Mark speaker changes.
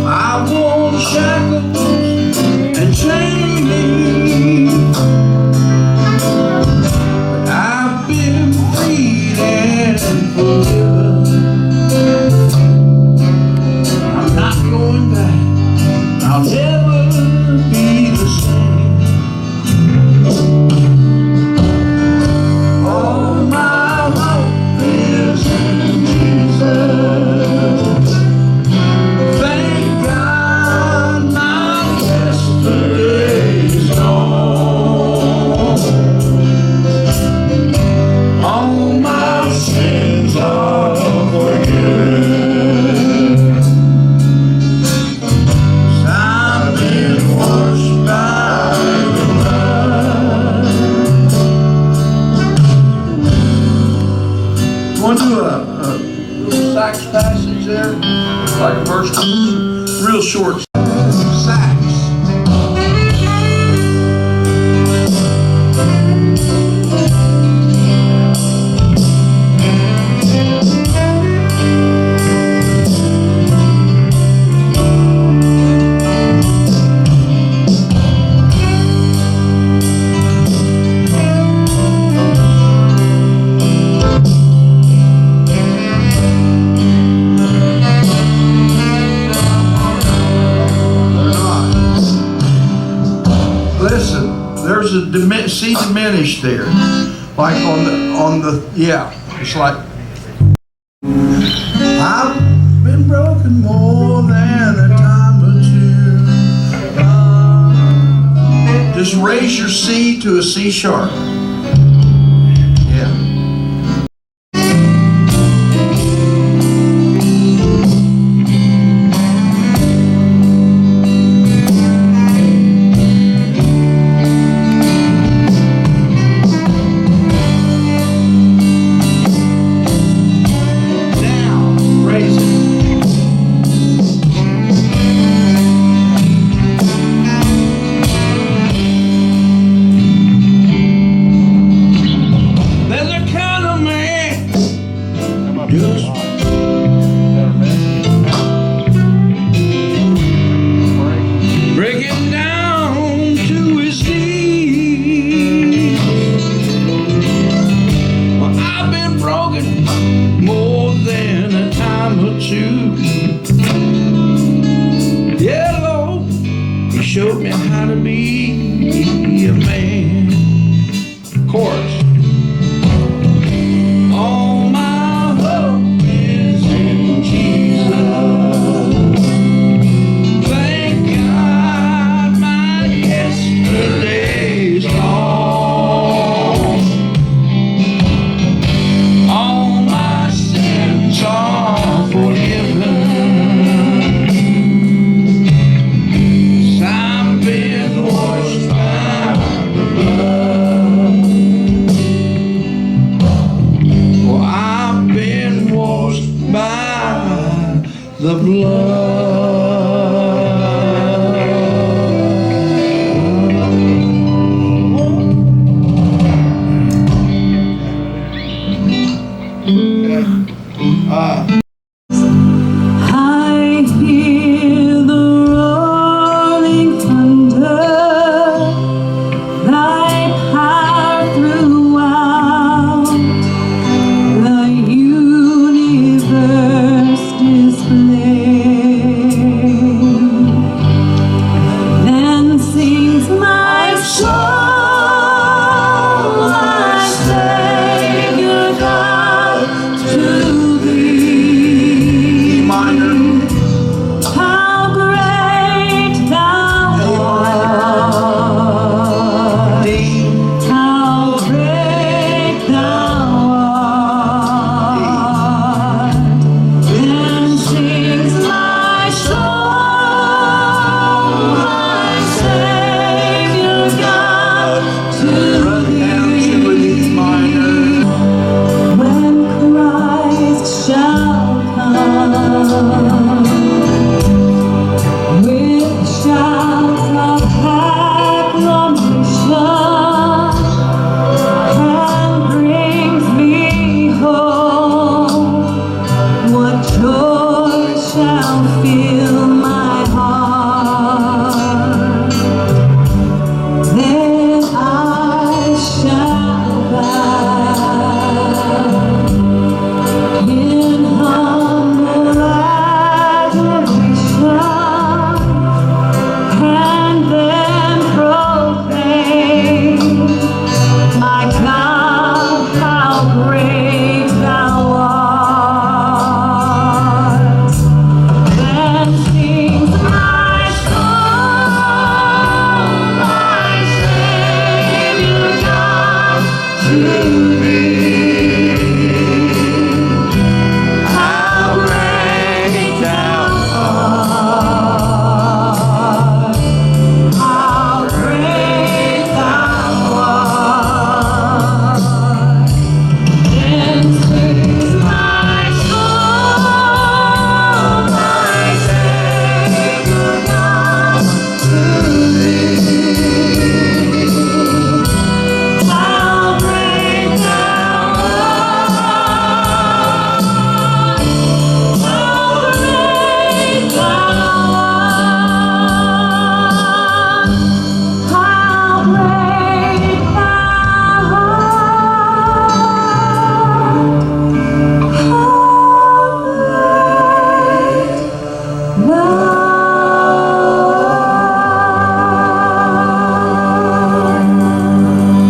Speaker 1: I wore shackles and chains, but I've been freed and forgiven. I'm not going back. I'll never be the same. All my hope is in Jesus. Thank God my yesterday's gone. All my sins are forgiven. I've been washed by the blood. Want to do a little sax passage there? Like a verse, real short sax. Listen, there's a C diminished there, like on the yeah. It's like I've been broken more than a time or two. Just raise your C to a C sharp. Yeah. Breaking down to his knees. Well, I've been broken more than a time or two. Yeah, Lord, He showed me how to be a man. Chorus. All my hope is in Jesus. Thank God my yesterday's gone. All my sins are forgiven. 'Cause I've been washed by the blood. Well, I've been washed by the blood.